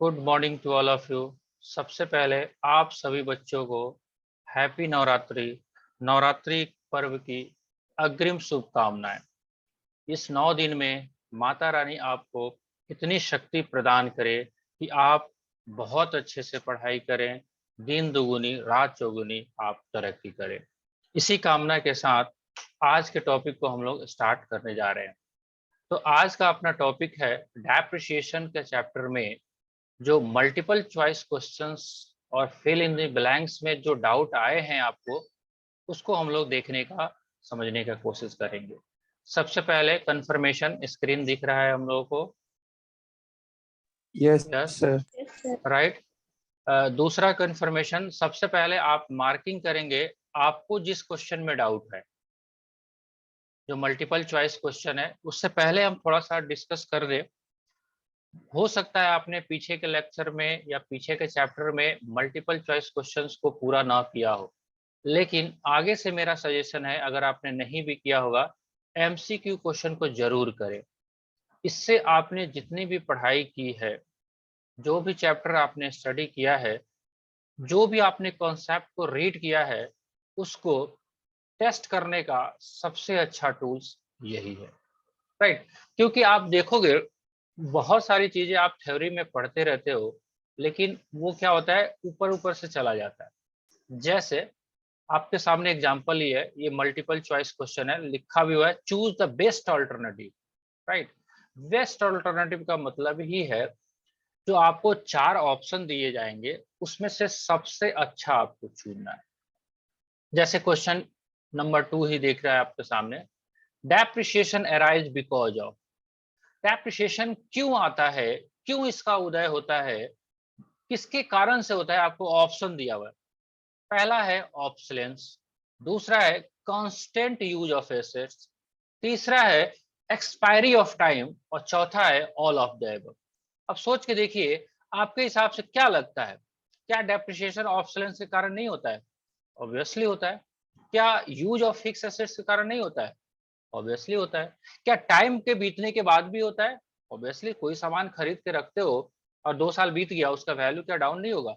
Good morning to all of you. सबसे पहले आप सभी बच्चों को हैप्पी नवरात्रि नवरात्रि पर्व की अग्रिम शुभकामनाएं। इस 9 दिन में माता रानी आपको इतनी शक्ति प्रदान करे कि आप बहुत अच्छे से पढ़ाई करें, दिन दुगुनी रात चौगुनी आप तरक्की करें। इसी कामना के साथ आज के टॉपिक को हम लोग स्टार्ट करने जा रहे हैं। तो आज का अपना टॉपिक है डेप्रिसिएशन के चैप्टर में जो मल्टीपल चॉइस क्वेश्चंस और फिल इन द ब्लैंक्स में जो डाउट आए हैं आपको, उसको हम लोग देखने का समझने का कोशिश करेंगे। सबसे पहले कंफर्मेशन स्क्रीन दिख रहा है हम लोगों को? Yes yes sir. राइट। दूसरा कंफर्मेशन, सबसे पहले आप मार्किंग करेंगे आपको जिस क्वेश्चन में डाउट है, जो मल्टीपल चॉइस क्वेश्चन है। उससे पहले हम थोड़ा सा डिस्कस कर दें। हो सकता है आपने पीछे के लेक्चर में या पीछे के चैप्टर में मल्टीपल चॉइस क्वेश्चंस को पूरा ना किया हो, लेकिन आगे से मेरा सजेशन है, अगर आपने नहीं भी किया होगा, एमसीक्यू क्वेश्चन को जरूर करें। इससे आपने जितनी भी पढ़ाई की है, जो भी चैप्टर आपने स्टडी किया है, जो भी आपने कॉन्सेप्ट को रीड किया है, उसको टेस्ट करने का सबसे अच्छा टूल्स यही है, राइट। क्योंकि आप देखोगे बहुत सारी चीजें आप थ्योरी में पढ़ते रहते हो, लेकिन वो क्या होता है, ऊपर ऊपर से चला जाता है। जैसे आपके सामने एग्जांपल ही है, ये मल्टीपल चॉइस क्वेश्चन है, लिखा भी हुआ है choose the best alternative, right. Best alternative का मतलब ही है जो आपको 4 ऑप्शन दिए जाएंगे, उसमें से सबसे अच्छा आपको चुनना है। जैसे क्वेश्चन नंबर 2 ही देख रहा है आपके सामने, depreciation arise because of. Depreciation क्यों आता है, क्यों इसका उदय होता है, किसके कारण से होता है, आपको ऑप्शन दिया हुआ है। पहला है ऑब्सोलेंस, दूसरा है कांस्टेंट यूज ऑफ एसेट्स, तीसरा है एक्सपायरी ऑफ टाइम, और चौथा है ऑल ऑफ द अबव। अब सोच के देखिए, आपके हिसाब से क्या लगता है, क्या डेप्रिसिएशन ऑब्सोलेंस के कारण नहीं होता है? ऑब्वियसली होता है। क्या यूज ऑफ फिक्स एसेट्स के कारण नहीं होता है? ऑब्वियसली होता है। क्या टाइम के बीतने के बाद भी होता है? ऑब्वियसली। कोई सामान खरीद के रखते हो और 2 साल बीत गया, उसका वैल्यू क्या डाउन नहीं होगा?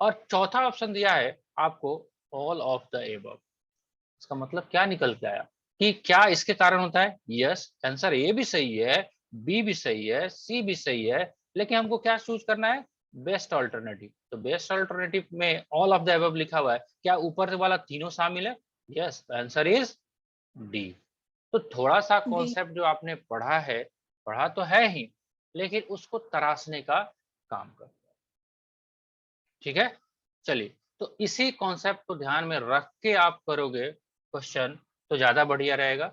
और चौथा ऑप्शन दिया है आपको, ऑल ऑफ द एबव। इसका मतलब क्या निकल के आया कि क्या इसके कारण होता है? यस, आंसर ए भी सही है, बी भी सही है, सी भी सही है, लेकिन हमको क्या चूज करना है? Best alternative. तो बेस्ट ऑल्टरनेटिव में ऑल ऑफ द अबव लिखा हुआ है, क्या ऊपर वाला तीनों शामिल है? Yes, answer is D. तो थोड़ा सा डी। कॉन्सेप्ट जो आपने पढ़ा है, पढ़ा तो है ही, लेकिन उसको तराशने का काम करता है। ठीक है, चलिए। तो इसी कॉन्सेप्ट को ध्यान में रख के आप करोगे क्वेश्चन तो ज्यादा बढ़िया रहेगा,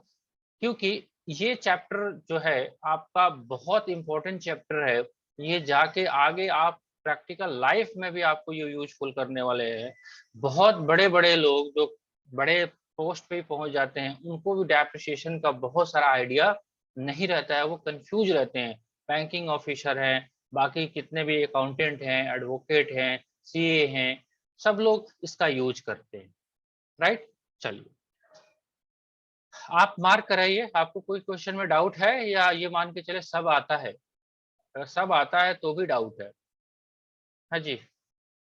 क्योंकि ये चैप्टर जो है आपका बहुत इंपॉर्टेंट चैप्टर है। ये जाके आगे आप प्रैक्टिकल लाइफ में भी आपको ये यूजफुल करने वाले हैं। बहुत बड़े बड़े लोग जो बड़े पोस्ट पे पहुंच जाते हैं, उनको भी डेप्रिसिएशन का बहुत सारा आइडिया नहीं रहता है, वो कंफ्यूज रहते हैं। बैंकिंग ऑफिसर हैं, बाकी कितने भी अकाउंटेंट हैं, एडवोकेट हैं, सीए हैं, सब लोग इसका यूज करते हैं, राइट। चलिए, आप मार्क कराइए, आपको कोई क्वेश्चन में डाउट है या ये मान के चले सब आता है? अगर सब आता है तो भी डाउट है? हाँ जी,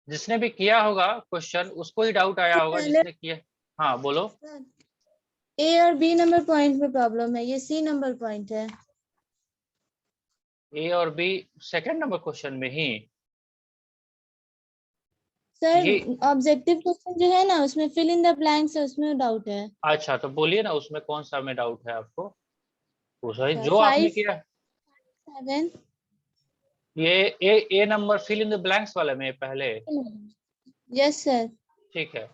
जिसने भी किया होगा क्वेश्चन उसको ही डाउट आया होगा, पहले जिसने किया। हाँ बोलो। ए और बी नंबर पॉइंट में प्रॉब्लम है, ये सी नंबर पॉइंट है। ए और बी सेकंड नंबर क्वेश्चन में ही? सर ये ऑब्जेक्टिव क्वेश्चन जो है ना, उसमें फिल इन द ब्लैंक्स है, उसमें डाउट है। अच्छा, तो बोलिए ना, उसमें कौन सा में डाउट है आपको? वो सही सर जो आपने 5, किया। 7। ये a number fill in the blanks वाले में पहले? Yes sir. ठीक है।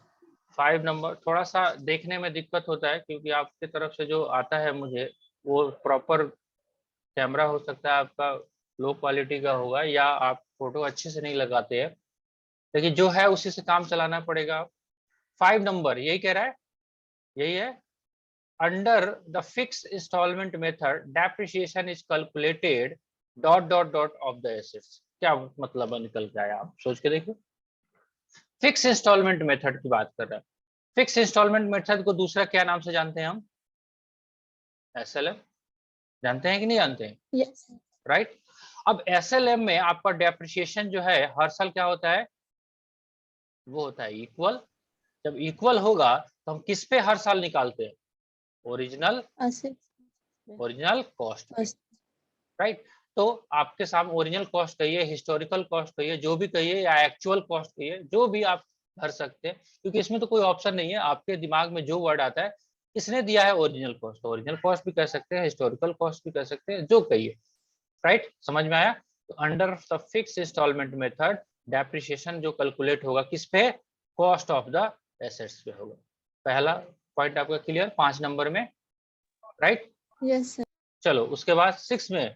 5 नंबर थोड़ा सा देखने में दिक्कत होता है, क्योंकि आपकी तरफ से जो आता है मुझे, वो प्रॉपर कैमरा हो सकता है आपका लो क्वालिटी का होगा, या आप फोटो अच्छे से नहीं लगाते हैं, लेकिन जो है उसी से काम चलाना पड़ेगा। 5 नंबर यही कह रहा है, यही है। Under the fix installment method depreciation is calculated dot dot dot of the assets. क्या मतलब निकल के आया, आप सोच के देखिए। फिक्स इंस्टॉलमेंट मेथड की बात कर रहा है। फिक्स इंस्टॉलमेंट मेथड को दूसरा क्या नाम से जानते हैं हम? एसएलएफ। जानते हैं कि नहीं जानते हैं? यस। राइट। अब एसएलएम में आपका डेप्रिसिएशन जो है हर साल क्या होता है, वो होता है इक्वल। जब इक्वल होगा तो हम किस पे हर साल निकालते हैं, ओरिजिनल कॉस्ट पे, राइट। तो आपके सामने ओरिजिनल कॉस्ट कहिए, हिस्टोरिकल कॉस्ट कहिए, जो भी कहिए, या एक्चुअल कॉस्ट कहिए, जो भी आप भर सकते हैं, क्योंकि इसमें तो कोई ऑप्शन नहीं है, आपके दिमाग में जो वर्ड आता है, किसने दिया है, ओरिजिनल कॉस्ट भी कह सकते हैं, हिस्टोरिकल कॉस्ट भी कह सकते हैं, जो कहिए, राइट। समझ में आया। तो under the fix installment method depreciation जो कैलकुलेट होगा किस पे, कॉस्ट ऑफ द एसेट्स पे होगा। पहला पॉइंट आपका क्लियर 5 नंबर में, राइट। Yes sir. चलो उसके बाद 6 में,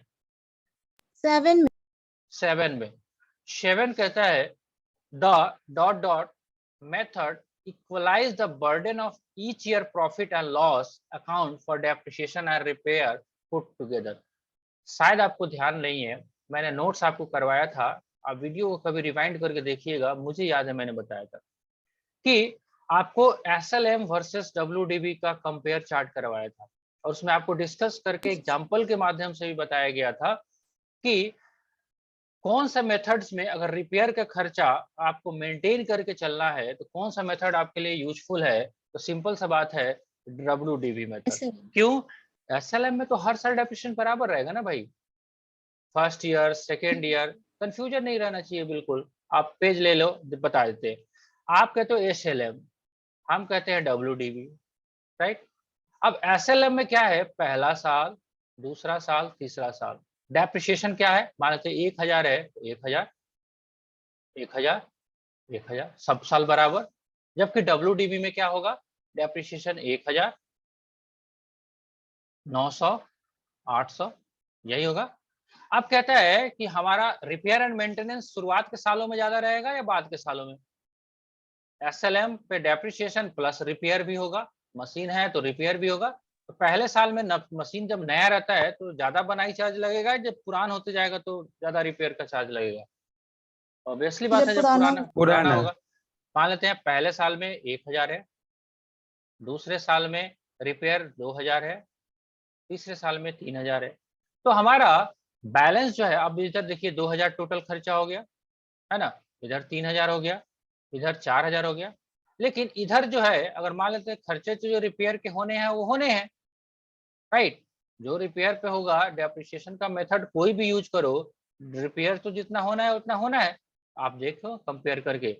7 में 7 कहता है the dot dot method equalize the burden of each year profit and loss account for depreciation and repair put together। शायद आपको ध्यान नहीं है, मैंने नोट्स आपको करवाया था, आप वीडियो को कभी रिवाइंड करके देखिएगा, मुझे याद है मैंने बताया था कि आपको एसएलएम वर्सेस डब्ल्यूडीबी का कंपेयर चार्ट करवाया था, और उसमें आपको डिस्कस करके एग्जांपल के माध्यम से भी बताया गया था कि कौन सा मेथड्स में अगर रिपेयर का खर्चा आपको मेंटेन करके चलना है तो कौन सा मेथड आपके लिए यूजफुल है। तो सिंपल सा बात है, डब्ल्यूडीबी मेथड। क्यों, एसएलएम में तो हर साल डेप्रिसिएशन बराबर रहेगा ना भाई, first year second year, confusion नहीं रहना चाहिए बिल्कुल। आप पेज ले लो, बता देते हैं। आप कहते हो एसएलएम, हम कहते हैं डब्ल्यूडीबी, राइट। अब एसएलएम में क्या है, पहला साल, दूसरा साल, तीसरा साल। डेप्रिसिएशन क्या है, मान लेते 1000 है तो 1000 1000 1000 सब साल बराबर। जबकि डब्ल्यूडीबी में क्या होगा, डेप्रिसिएशन 1000 900 800 यही होगा। अब कहता है कि हमारा रिपेयर एंड मेंटेनेंस शुरुआत के सालों में ज्यादा रहेगा या बाद के सालों में। एसएलएम पे डेप्रिसिएशन प्लस रिपेयर भी होगा, मशीन है तो रिपेयर भी होगा। तो पहले साल में मशीन जब नया रहता है तो ज्यादा बनाई चार्ज लगेगा, जब पुरान होते जाएगा तो ज्यादा रिपेयर का चार्ज लगेगा। ऑब्वियसली बात है, जब पुराना होगा। मान लेते हैं पहले साल में 1000 है, दूसरे साल में रिपेयर 2000 है, तीसरे साल में 3000 है। तो हमारा बैलेंस जो है, अब इधर देखिए 2000 टोटल खर्चा हो गया है ना, इधर 3000 हो गया, इधर 4000 हो गया। लेकिन इधर जो है अगर मान लेते हैं खर्चे जो रिपेयर के होने हैं वो होने हैं, राइट। जो रिपेयर पे होगा, डेप्रिसिएशन का मेथड कोई भी यूज करो, रिपेयर तो जितना होना है उतना होना है। आप देखो कंपेयर करके,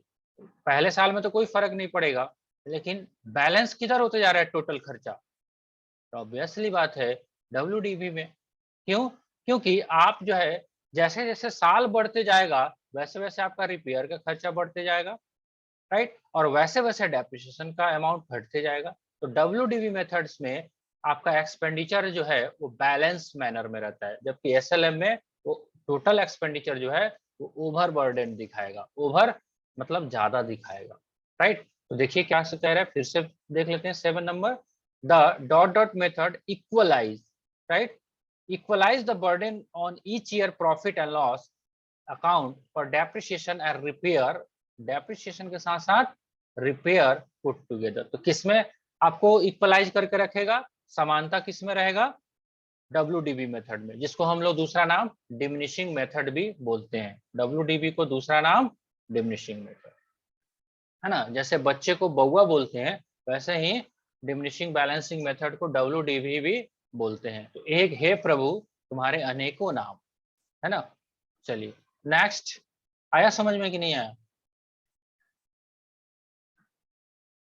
पहले साल में तो कोई फर्क नहीं पड़ेगा, लेकिन बैलेंस किधर होते जा रहा है, टोटल खर्चा। तो ऑब्वियसली बात है डब्ल्यूडीबी में। क्यों, क्योंकि आप जो है जैसे जैसे साल बढ़ते जाएगा वैसे वैसे आपका रिपेयर का खर्चा बढ़ते जाएगा, राइट, और वैसे वैसे डेप्रिसिएशन का अमाउंट घटते जाएगा। तो डब्ल्यूडीबी मेथड्स में आपका एक्सपेंडिचर जो है वो बैलेंस मैनर में रहता है, जबकि एसएलएम में वो टोटल एक्सपेंडिचर जो है वो ओवर बर्डन दिखाएगा, ओवर मतलब ज्यादा दिखाएगा, राइट। तो देखिए क्या से कह रहा है, फिर से देख लेते हैं 7 number, the dot dot method equalize, right, equalize the burden on each year profit and loss account for depreciation and repair, depreciation के साथ साथ repair put together। तो किसमें आपको इक्वलाइज करके रखेगा, समानता किसमें रहेगा, डब्ल्यूडीबी मेथड में, जिसको हम लोग दूसरा नाम डिमिनिशिंग मेथड भी बोलते हैं। डब्ल्यूडीबी को दूसरा नाम डिमिनिशिंग मेथड है ना, जैसे बच्चे को बउआ बोलते हैं वैसे ही डिमिनिशिंग बैलेंसिंग मेथड को डब्ल्यूडीबी भी बोलते हैं। तो एक हे प्रभु तुम्हारे अनेकों नाम, है ना। चलिए नेक्स्ट, आया समझ में कि नहीं आया।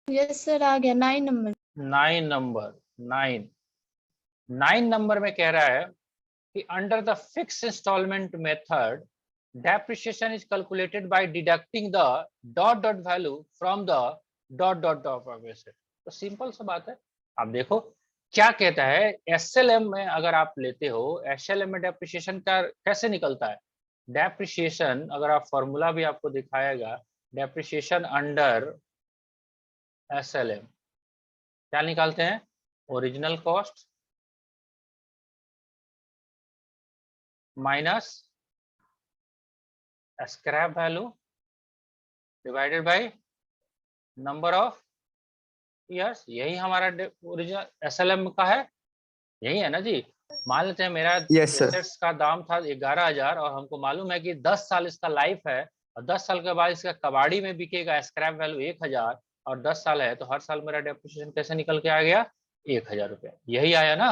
यस सर आ गया। 9 नंबर। 9 नंबर में कह रहा है कि under the fix installment method depreciation is calculated by deducting the dot dot value from the dot dot dot of asset. तो सिंपल सा बात है, आप देखो क्या कहता है, एसएलएम में अगर आप लेते हो, एसएलएम में डेप्रिसिएशन का कैसे निकलता है, डेप्रिसिएशन अगर आप फॉर्मूला भी आपको दिखाएगा, डेप्रिसिएशन अंडर एसएलएम क्या निकालते हैं, original cost minus scrap value divided by number of years. यही हमारा ओरिजिनल एसएलएम का है, यही है ना जी। मान लेते हैं मेरा यस सर। एसेट्स का दाम था 11,000 और हमको मालूम है कि 10 साल इसका लाइफ है और 10 साल के बाद इसका कबाड़ी में बिकेगा, स्क्रैप वैल्यू 1,000 और 10 साल है, तो हर साल मेरा डेप्रिसिएशन कैसे निकल के आ गया? 1,000 रुपया। यही आया ना?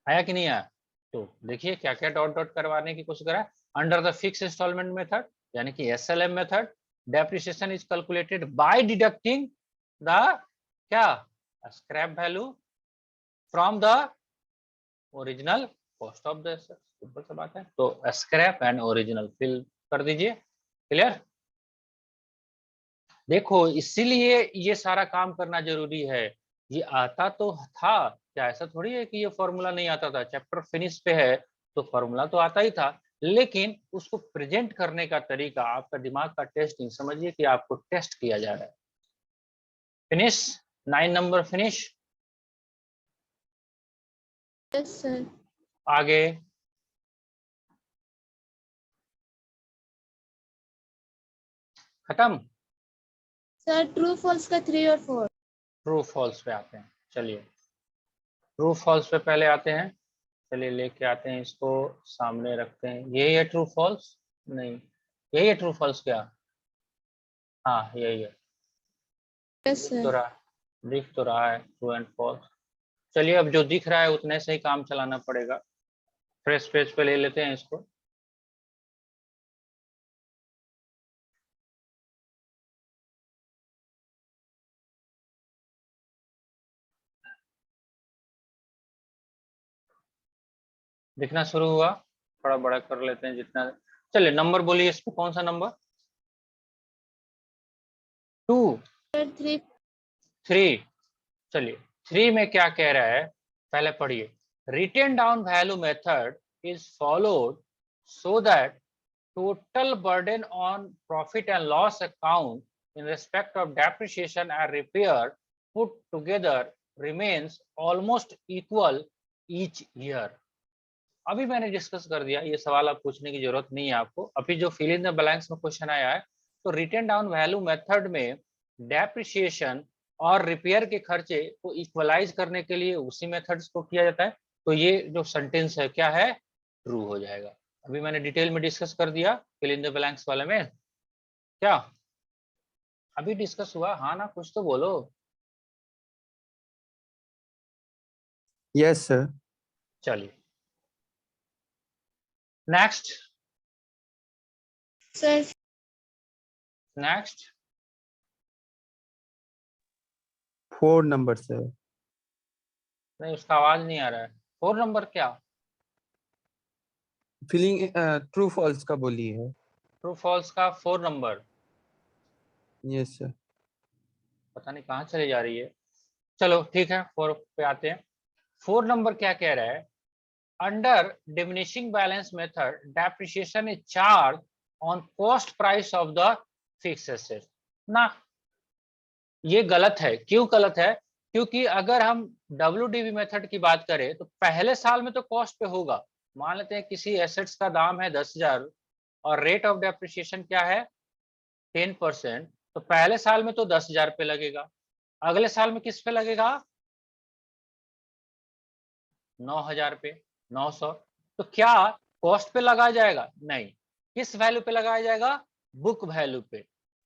आया कि नहीं आया? तो देखिए क्या क्या डॉट डॉट करवाने की कोशिश करा। Under the fix installment method यानी कि SLM method, depreciation is calculated by deducting the क्या? Scrap value from the original cost of the asset. Simple सा बात है। तो स्क्रैप एंड ओरिजिनल फिल कर दीजिए। क्लियर? देखो इसीलिए ये सारा काम करना जरूरी है। ये आता तो था क्या, ऐसा थोड़ी है कि ये फॉर्मूला नहीं आता था। चैप्टर फिनिश पे है तो फॉर्मूला तो आता ही था, लेकिन उसको प्रेजेंट करने का तरीका, आपका दिमाग का टेस्टिंग, समझिए कि आपको टेस्ट किया जा रहा है। Finish 9 number finish. Yes sir. आगे खत्म। सर ट्रू फॉल्स का 3 और 4। ट्रू फॉल्स पे आते हैं। चलिए ट्रू फॉल्स पे पहले आते हैं। चलिए लेके आते हैं, इसको सामने रखते हैं। यही है ट्रू फॉल्स? नहीं, यही है ट्रू फॉल्स क्या? हाँ यही है। यस दिख तो सर। रहा दिख तो रहा है ट्रू एंड फॉल्स। चलिए अब जो दिख रहा है उतने से ही काम चलाना पड़ेगा। फ्रेश पेज पे ले लेते हैं इसको। दिखना शुरू हुआ। थोड़ा बड़ा कर लेते हैं जितना। चलिए नंबर बोलिए, इसको कौन सा नंबर? 2 सर 3। 3। चलिए 3 में क्या कह रहा है, पहले पढ़िए। Written down value method is followed so that total burden on profit and loss account in respect of depreciation and repair put together remains almost equal each year। अभी मैंने डिस्कस कर दिया, ये सवाल आप पूछने की जरूरत नहीं है आपको। अभी जो फिल इन द ब्लैंक्स में क्वेश्चन आया है, तो रिटेन डाउन वैल्यू मेथड में डेप्रिसिएशन और रिपेयर के खर्चे को इक्वलाइज करने के लिए उसी मेथड्स को किया जाता है। तो ये जो सेंटेंस है क्या है? ट्रू हो जाएगा। अभी मैंने डिटेल में डिस्कस कर दिया फिल इन द ब्लैंक्स वाले में। क्या अभी डिस्कस हुआ? हाँ ना, कुछ तो बोलो। Yes sir. चलिए next. Sir next 4 number sir. नहीं, उसका आवाज नहीं आ रहा है। 4 नंबर क्या? फिलिंग ट्रू फॉल्स का बोली है। ट्रू फॉल्स का 4 नंबर? Yes sir. पता नहीं कहाँ चली जा रही है। चलो ठीक है, 4 पे आते हैं। 4 नंबर क्या कह रहा है? Under diminishing balance method depreciation is charge on cost price of the fixed asset ना। ये गलत है। क्यों गलत है? क्योंकि अगर हम WDV मेथड की बात करें तो पहले साल में तो कॉस्ट पे होगा। मान लेते हैं किसी एसेट्स का दाम है 10,000 और रेट ऑफ डेप्रिसिएशन क्या है? 10%। तो पहले साल में तो 10,000 पे लगेगा, अगले साल में किस पे लगेगा? 9,000 पे, 900। तो क्या कॉस्ट पे लगाया जाएगा? नहीं। किस वैल्यू पे लगाया जाएगा? बुक वैल्यू पे।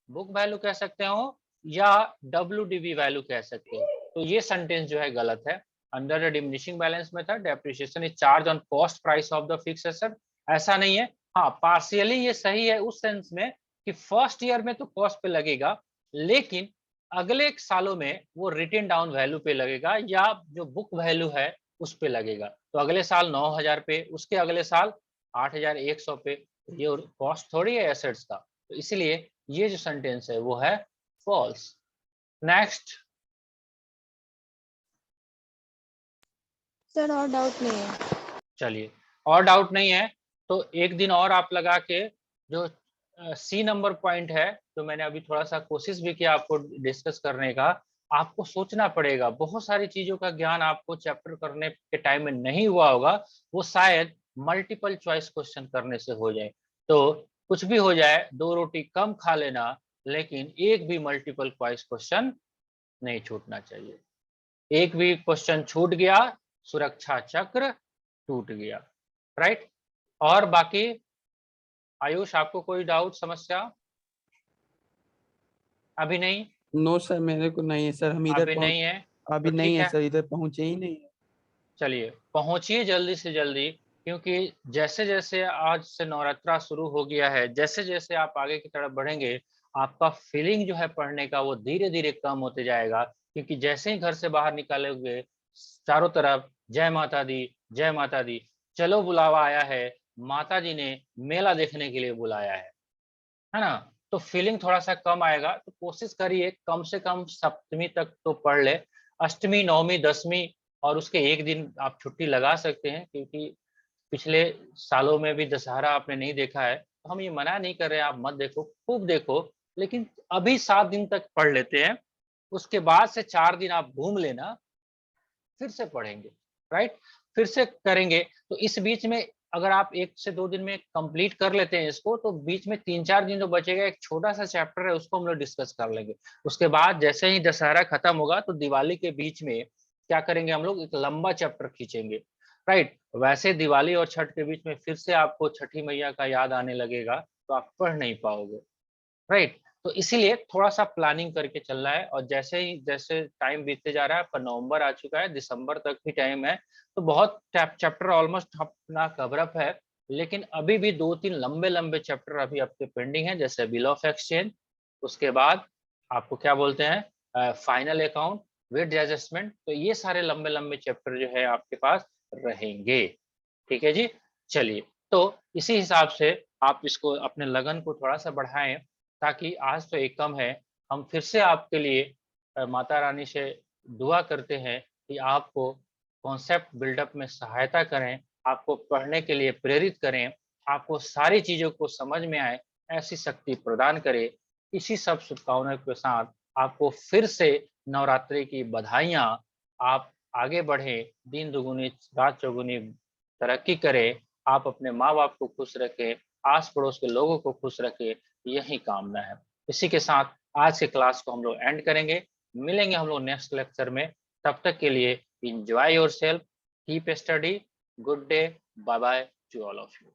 बुक वैल्यू कह सकते हो या WDV वैल्यू कह सकते हो। तो ये सेंटेंस जो है गलत है। Under the diminishing balance method depreciation is charge on cost price of the fixed asset. ऐसा नहीं है। हाँ पार्शियली ये सही है उस सेंस में कि फर्स्ट ईयर में तो कॉस्ट पे लगेगा, लेकिन अगले सालों में वो रिटेन डाउन वैल्यू पे लगेगा या जो बुक वैल्यू है उस पे लगेगा। तो अगले साल 9,000 पे, उसके अगले साल 8,100 पे। ये कॉस्ट थोड़ी है एसेट्स का। तो इसलिए ये जो सेंटेंस है वो है फॉल्स। नेक्स्ट। सर और डाउट नहीं है। चलिए और डाउट नहीं है तो एक दिन और आप लगा के जो C नंबर पॉइंट है, तो मैंने अभी थोड़ा सा कोशिश भी किया आपको डिस्कस करने का। आपको सोचना पड़ेगा, बहुत सारी चीजों का ज्ञान आपको चैप्टर करने के टाइम में नहीं हुआ होगा, वो शायद मल्टीपल चॉइस क्वेश्चन करने से हो जाए। तो कुछ भी हो जाए, 2 रोटी कम खा लेना, लेकिन एक भी मल्टीपल चॉइस क्वेश्चन नहीं छूटना चाहिए। एक भी क्वेश्चन छूट गया, सुरक्षा चक्र टूट गया, राइट। और बाकी आयुष आपको कोई डाउट समस्या? अभी नहीं? नो सर, मेरे को नहीं है सर, हम इधर अभी नहीं है अभी तो नहीं ठीक है है, सर, इधर पहुंचे ही नहीं है। चलिए पहुंचिए जल्दी से जल्दी, क्योंकि जैसे जैसे आज से नवरात्रा शुरू हो गया है, जैसे जैसे आप आगे की तरफ बढ़ेंगे, आपका फीलिंग जो है पढ़ने का वो धीरे धीरे कम होते जाएगा, क्योंकि जैसे ही घर से बाहर निकलोगे चारों तरफ जय माता दी, जय माता दी, चलो बुलावा आया है, माता जी ने मेला देखने के लिए बुलाया है ना। तो फीलिंग थोड़ा सा कम आएगा, तो कोशिश करिए कम से कम सप्तमी तक तो पढ़ ले। अष्टमी, नवमी, दसवीं और उसके एक दिन आप छुट्टी लगा सकते हैं, क्योंकि पिछले सालों में भी दशहरा आपने नहीं देखा है, तो हम ये मना नहीं कर रहे हैं, आप मत देखो, खूब देखो, लेकिन अभी 7 दिन तक पढ़ लेते हैं, उसके बाद से 4 दिन आप घूम लेना, फिर से पढ़ेंगे, राइट? फिर से करेंगे, तो इस बीच में अगर आप 1 से 2 दिन में कंप्लीट कर लेते हैं इसको, तो बीच में 3-4 दिन जो बचेगा, एक छोटा-सा चैप्टर है, उसको हम लोग डिस्कस कर लेंगे। उसके बाद जैसे ही दशहरा खत्म होगा, तो दिवाली के बीच में क्या करेंगे हम लोग, एक लंबा चैप्टर खींचेंगे, राइट? वैसे दिवाली और छठ के बीच में फिर से आपको छठी मैया का याद आने लगेगा, तो आप पढ़ नहीं पाओगे। राइट। तो इसीलिए थोड़ा-सा प्लानिंग करके चलना है, और जैसे ही जैसे टाइम बीतते जा रहा है, आपका नवंबर आ चुका है, दिसंबर तक भी टाइम है, तो बहुत चैप्टर ऑलमोस्ट अपना कवर अप है, लेकिन अभी भी 2-3 लंबे-लंबे चैप्टर अभी आपके पेंडिंग हैं, जैसे बिल ऑफ एक्सचेंज, उसके बाद आपको क्या बोलते हैं फाइनल अकाउंट, वेट एडजस्टमेंट, तो ये सारे लंबे-लंबे चैप्टर जो है आपके पास रहेंगे। ठीक है जी? चलिए, तो इसी हिसाब से आप इसको अपने लगन को थोड़ा-सा बढ़ाएँ, ताकि आज तो एक कम है, हम फिर से आपके लिए माता रानी से दुआ करते हैं कि आपको कॉन्सेप्ट बिल्डअप में सहायता करें, आपको पढ़ने के लिए प्रेरित करें, आपको सारी चीज़ों को समझ में आए, ऐसी शक्ति प्रदान करे। इसी सब शुभकामनाओं के साथ आपको फिर से नवरात्रि की बधाइयाँ, आप आगे बढ़ें, दिन दुगुनी रात चौगुनी तरक्की करें, आप अपने माँ-बाप को खुश रखें, आस-पड़ोस के लोगों को खुश रखें, यही कामना है। इसी के साथ आज के क्लास को हम लोग एंड करेंगे, मिलेंगे हम लोग नेक्स्ट लेक्चर में, तब तक के लिए enjoy yourself, keep study, good day, bye bye to all of you.